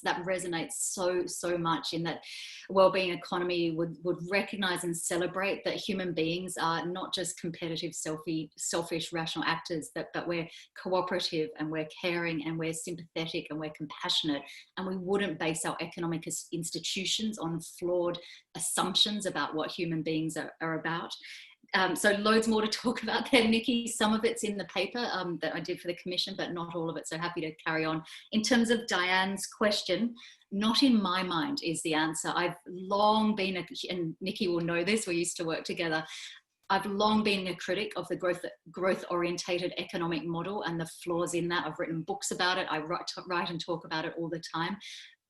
that resonates so much in that wellbeing economy would recognise and celebrate that human beings are not just competitive, selfish, rational actors, but we're cooperative and we're caring and we're sympathetic and we're compassionate, and we wouldn't base our economic institutions on flawed assumptions about what human beings are about. So loads more to talk about there, Nikki. Some of it's in the paper that I did for the Commission, but not all of it, so happy to carry on. In terms of Diane's question, not in my mind is the answer. I've long been, and Nikki will know this, we used to work together, I've long been a critic of the growth-orientated economic model and the flaws in that. I've written books about it. I write and talk about it all the time.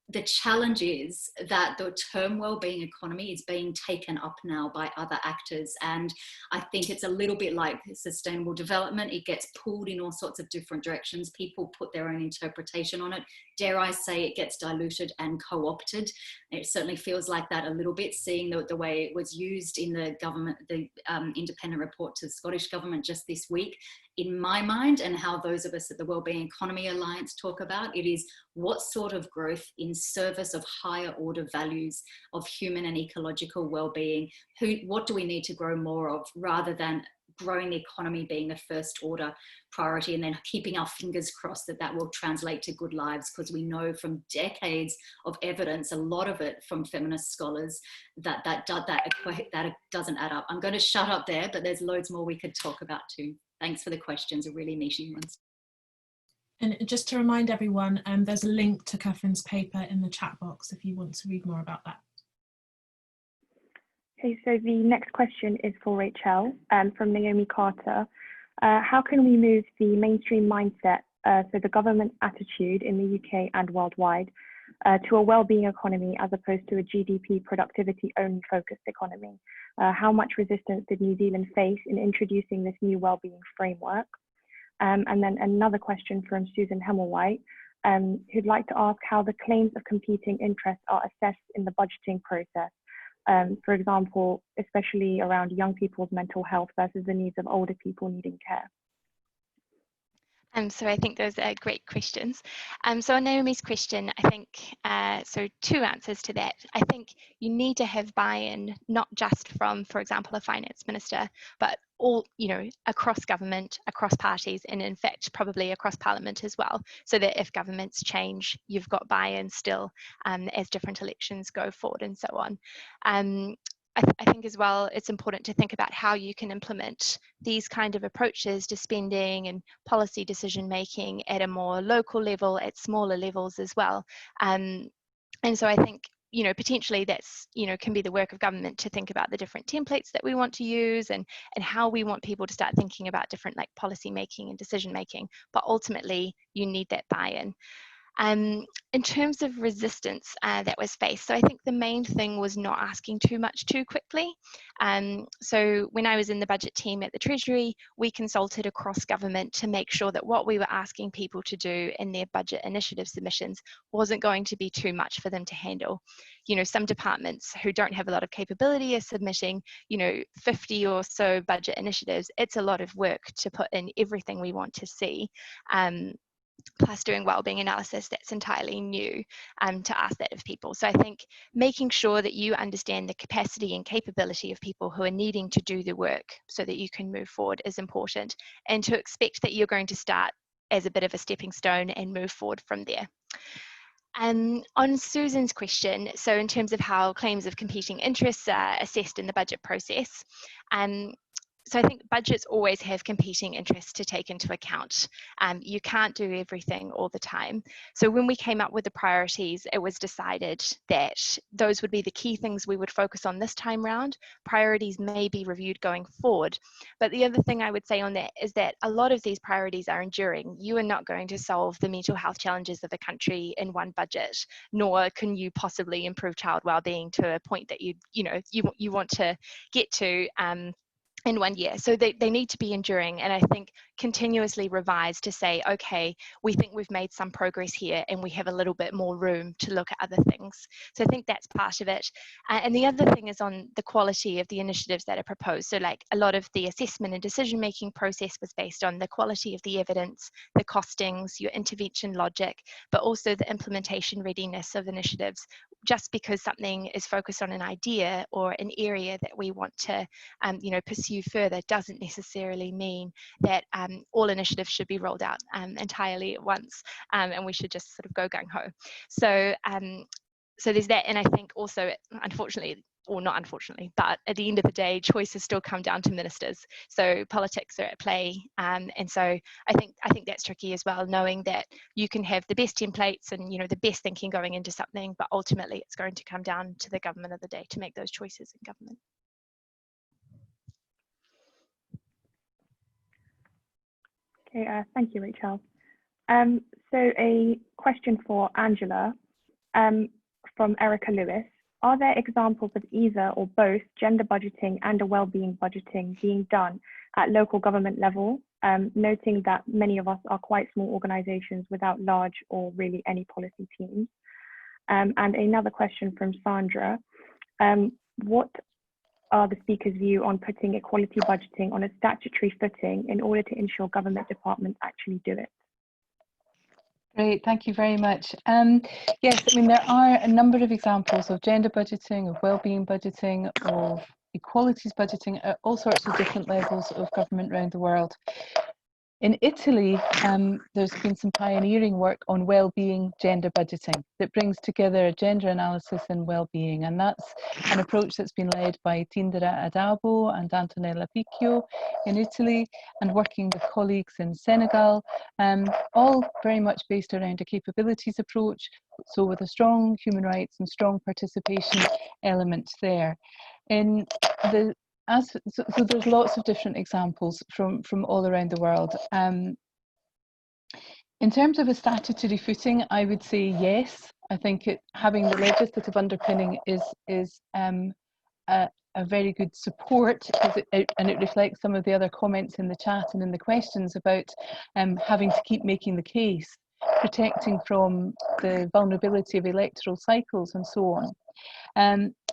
The challenge is that the term wellbeing economy is being taken up now by other actors, and I think it's a little bit like sustainable development. It gets pulled in all sorts of different directions. People put their own interpretation on it. Dare I say it gets diluted and co-opted. It certainly feels like that a little bit, seeing the way it was used in the government, the independent report to the Scottish Government just this week. In my mind, and how those of us at the Wellbeing Economy Alliance talk about, it is what sort of growth in service of higher order values of human and ecological well-being, what do we need to grow more of, rather than growing the economy being a first order priority and then keeping our fingers crossed that will translate to good lives, because we know from decades of evidence, a lot of it from feminist scholars, that doesn't add up. I'm going to shut up there, but there's loads more we could talk about too. Thanks for the questions, are really meaty ones. And just to remind everyone, there's a link to Katherine's paper in the chat box if you want to read more about that. Okay, so the next question is for Rachelle from Naomi Carter. How can we move the mainstream mindset, so the government attitude in the UK and worldwide, to a well-being economy as opposed to a GDP productivity only focused economy? How much resistance did New Zealand face in introducing this new well-being framework? And then another question from Susan Hemmelwhite, who'd like to ask how the claims of competing interests are assessed in the budgeting process. For example, especially around young people's mental health versus the needs of older people needing care. So I think those are great questions. So on Naomi's question, I think, so two answers to that. I think you need to have buy-in, not just from, for example, a finance minister, but all, across government, across parties, and in fact, probably across parliament as well, so that if governments change, you've got buy-in still as different elections go forward and so on. I think as well, it's important to think about how you can implement these kind of approaches to spending and policy decision making at a more local level, at smaller levels as well. And so I think, potentially that's, can be the work of government to think about the different templates that we want to use and how we want people to start thinking about different like policy making and decision making. But ultimately, you need that buy-in. In terms of resistance that was faced, so I think the main thing was not asking too much too quickly. So when I was in the budget team at the Treasury, we consulted across government to make sure that what we were asking people to do in their budget initiative submissions wasn't going to be too much for them to handle. Some departments who don't have a lot of capability are submitting, 50 or so budget initiatives. It's a lot of work to put in everything we want to see. Plus doing wellbeing analysis that's entirely new to ask that of people. So I think making sure that you understand the capacity and capability of people who are needing to do the work so that you can move forward is important, and to expect that you're going to start as a bit of a stepping stone and move forward from there. On Susan's question, so in terms of how claims of competing interests are assessed in the budget process, so I think budgets always have competing interests to take into account. You can't do everything all the time. So when we came up with the priorities, it was decided that those would be the key things we would focus on this time round. Priorities may be reviewed going forward. But the other thing I would say on that is that a lot of these priorities are enduring. You are not going to solve the mental health challenges of the country in one budget, nor can you possibly improve child wellbeing to a point that you want to get to in 1 year. So they need to be enduring, and I think continuously revise to say, okay, we think we've made some progress here and we have a little bit more room to look at other things. So I think that's part of it. And the other thing is on the quality of the initiatives that are proposed. So like a lot of the assessment and decision-making process was based on the quality of the evidence, the costings, your intervention logic, but also the implementation readiness of initiatives. Just because something is focused on an idea or an area that we want to pursue further doesn't necessarily mean that all initiatives should be rolled out entirely at once, and we should just sort of go gung-ho. So there's that, and I think also, unfortunately, or not unfortunately, but at the end of the day, choices still come down to ministers. So politics are at play, and so I think that's tricky as well, knowing that you can have the best templates and the best thinking going into something, but ultimately it's going to come down to the government of the day to make those choices in government. Okay, thank you, Rachelle. So a question for Angela from Erica Lewis. Are there examples of either or both gender budgeting and a wellbeing budgeting being done at local government level, noting that many of us are quite small organisations without large or really any policy teams? And another question from Sandra. What are the speaker's view on putting equality budgeting on a statutory footing in order to ensure government departments actually do it? Great, thank you very much. Yes, I mean, there are a number of examples of gender budgeting, of wellbeing budgeting, of equalities budgeting at all sorts of different levels of government around the world. In Italy, there's been some pioneering work on well-being gender budgeting that brings together gender analysis and well-being, and that's an approach that's been led by Tindara Adabo and Antonella Picchio in Italy, and working with colleagues in Senegal, all very much based around a capabilities approach, so with a strong human rights and strong participation element there. So there's lots of different examples from all around the world. In terms of a statutory footing, I would say yes. I think having the legislative underpinning is a very good support, and it reflects some of the other comments in the chat and in the questions about having to keep making the case, protecting from the vulnerability of electoral cycles and so on.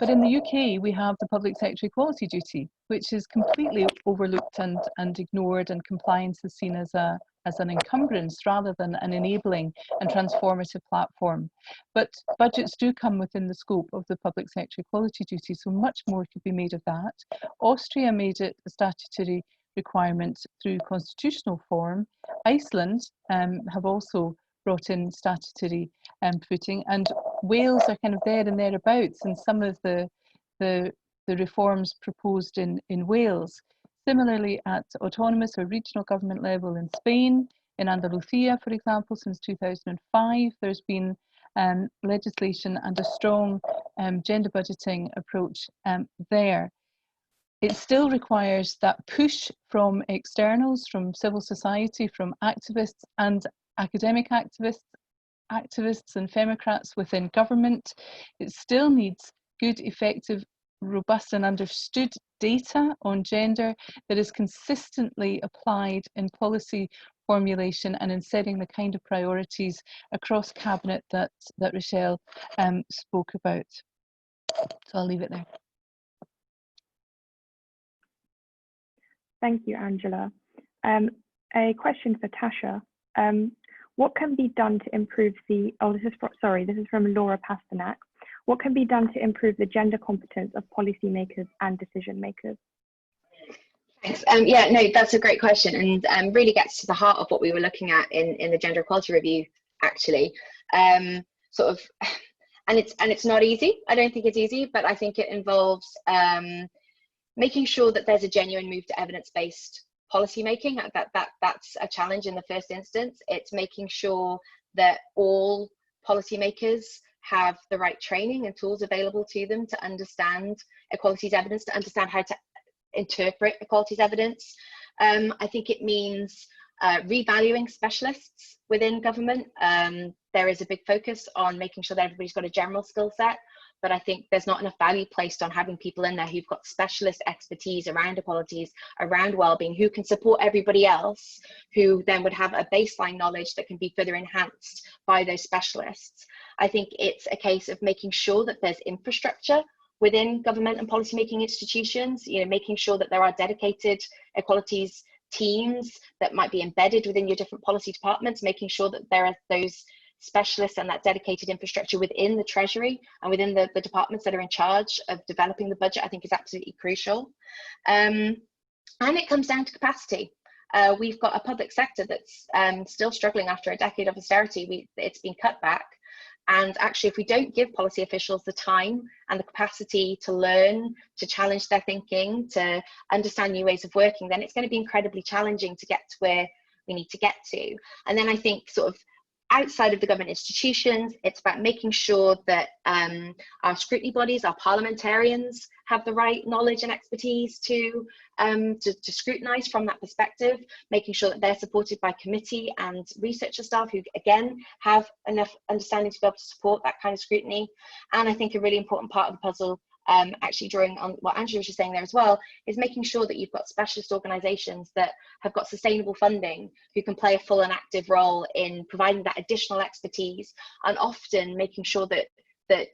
But in the UK, we have the public sector equality duty, which is completely overlooked and ignored, and compliance is seen as an encumbrance rather than an enabling and transformative platform. But budgets do come within the scope of the public sector equality duty, so much more could be made of that. Austria made it a statutory requirement through constitutional form. Iceland have also brought in statutory footing, and Wales are kind of there and thereabouts in some of the reforms proposed in Wales. Similarly, at autonomous or regional government level in Spain, in Andalusia, for example, since 2005, there's been legislation and a strong gender budgeting approach there. It still requires that push from externals, from civil society, from activists and academic activists and femocrats within government. It still needs good, effective, robust and understood data on gender that is consistently applied in policy formulation and in setting the kind of priorities across cabinet that Rachelle spoke about. So I'll leave it there. Thank you, Angela. A question for Tasha. What can be done to improve this is from Laura Pasternak. What can be done to improve the gender competence of policymakers and decision makers? Thanks. Yeah, no, that's a great question, and really gets to the heart of what we were looking at in the gender equality review, actually. And it's not easy. I don't think it's easy, but I think it involves making sure that there's a genuine move to evidence-based policy making. That's a challenge in the first instance. It's making sure that all policymakers have the right training and tools available to them to understand equalities evidence, to understand how to interpret equalities evidence. I think it means revaluing specialists within government. There is a big focus on making sure that everybody's got a general skill set, but I think there's not enough value placed on having people in there who've got specialist expertise around equalities, around wellbeing, who can support everybody else, who then would have a baseline knowledge that can be further enhanced by those specialists. I think it's a case of making sure that there's infrastructure within government and policymaking institutions, making sure that there are dedicated equalities teams that might be embedded within your different policy departments, making sure that there are those specialists and that dedicated infrastructure within the Treasury and within the departments that are in charge of developing the budget, I think is absolutely crucial. And it comes down to capacity. We've got a public sector that's still struggling after a decade of austerity. It's been cut back. And actually, if we don't give policy officials the time and the capacity to learn, to challenge their thinking, to understand new ways of working, then it's going to be incredibly challenging to get to where we need to get to. And then I think sort of outside of the government institutions, it's about making sure that our scrutiny bodies, our parliamentarians, have the right knowledge and expertise to scrutinise from that perspective, making sure that they're supported by committee and researcher staff who, again, have enough understanding to be able to support that kind of scrutiny. And I think a really important part of the puzzle, actually drawing on what Angela was just saying there as well, is making sure that you've got specialist organisations that have got sustainable funding, who can play a full and active role in providing that additional expertise, and often making sure that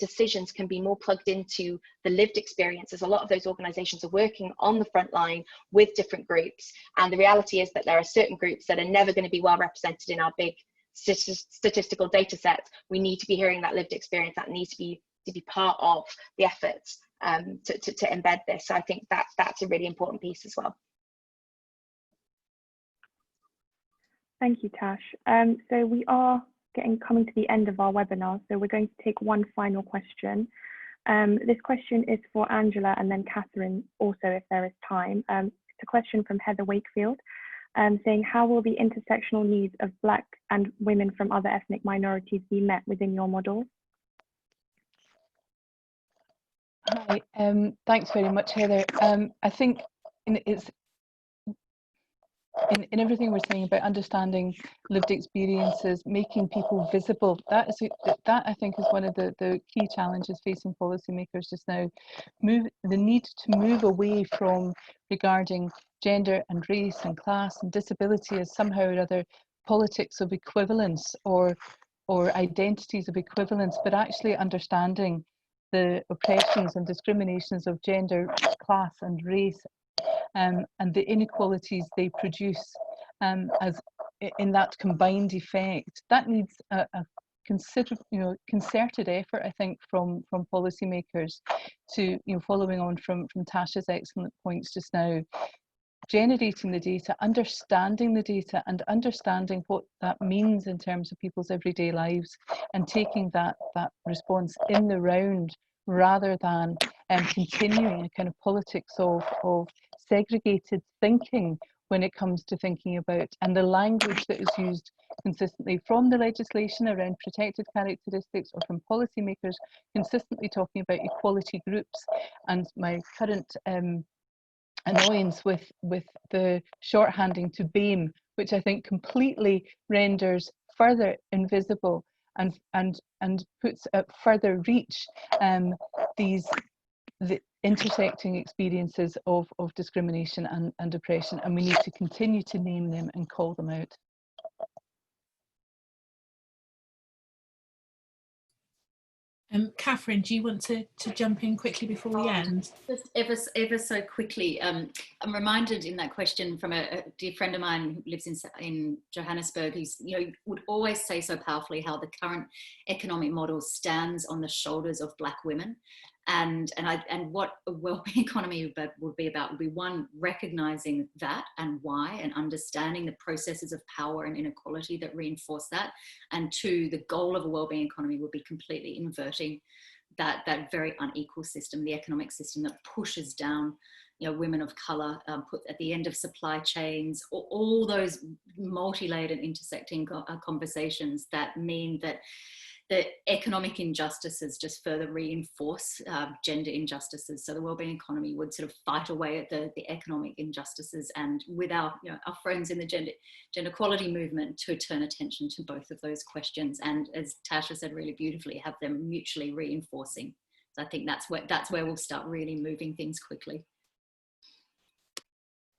decisions can be more plugged into the lived experiences. A lot of those organisations are working on the front line with different groups, and the reality is that there are certain groups that are never going to be well represented in our big statistical data sets. We need to be hearing that lived experience. That needs to be part of the efforts to embed this. So I think that's a really important piece as well. Thank you, Tash. So we are coming to the end of our webinar, so we're going to take one final question. This question is for Angela and then Katherine also, if there is time. It's a question from Heather Wakefield, saying, how will the intersectional needs of Black and women from other ethnic minorities be met within your model? Hi, thanks very much, Heather. I think it's in everything we're saying about understanding lived experiences, making people visible. That I think is one of the key challenges facing policymakers just now. The need to move away from regarding gender and race and class and disability as somehow or other politics of equivalence or identities of equivalence, but actually understanding the oppressions and discriminations of gender, class and race, and the inequalities they produce as in that combined effect. That needs a considerable, concerted effort, I think, from policymakers to, following on from Tasha's excellent points just now, generating the data, understanding the data and understanding what that means in terms of people's everyday lives, and taking that response in the round rather than continuing a kind of politics of segregated thinking when it comes to thinking about, and the language that is used consistently from the legislation around protected characteristics or from policymakers consistently talking about equality groups. And my current annoyance with the shorthanding to BAME, which I think completely renders further invisible and puts at further reach the intersecting experiences of discrimination and oppression, and we need to continue to name them and call them out. Katherine, do you want to jump in quickly before we end? Just ever so quickly, I'm reminded in that question from a dear friend of mine who lives in Johannesburg, who's would always say so powerfully how the current economic model stands on the shoulders of Black women. And what a wellbeing economy would be about would be, one, recognizing that and why, and understanding the processes of power and inequality that reinforce that, and two, the goal of a wellbeing economy would be completely inverting that very unequal system, the economic system that pushes down women of color, put at the end of supply chains, all those multi-layered and intersecting conversations that mean that the economic injustices just further reinforce gender injustices. So the wellbeing economy would sort of fight away at the economic injustices, and with our friends in the gender equality movement, to turn attention to both of those questions, and, as Tasha said really beautifully, have them mutually reinforcing. So I think that's where we'll start really moving things quickly.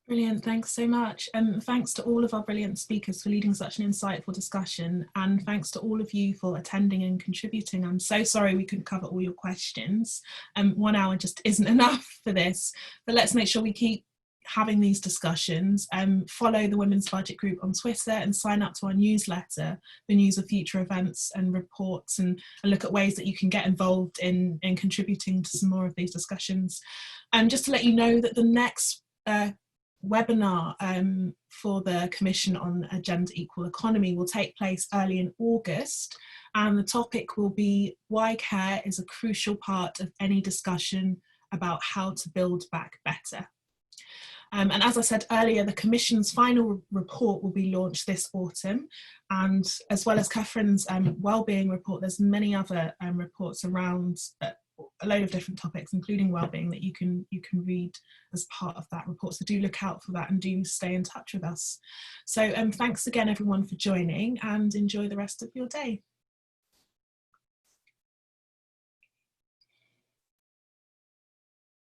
Brilliant, thanks so much. And thanks to all of our brilliant speakers for leading such an insightful discussion. And thanks to all of you for attending and contributing. I'm so sorry we couldn't cover all your questions. 1 hour just isn't enough for this, but let's make sure we keep having these discussions. Follow the Women's Budget Group on Twitter and sign up to our newsletter, the news of future events and reports, and look at ways that you can get involved in contributing to some more of these discussions. Just to let you know that the next webinar for the Commission on a Gender Equal Economy will take place early in August, and the topic will be why care is a crucial part of any discussion about how to build back better. And as I said earlier, the Commission's final report will be launched this autumn, and as well as Katherine's wellbeing report, there's many other reports around a load of different topics, including wellbeing, that you can read as part of that report. So do look out for that and do stay in touch with us. So thanks again everyone for joining, and enjoy the rest of your day.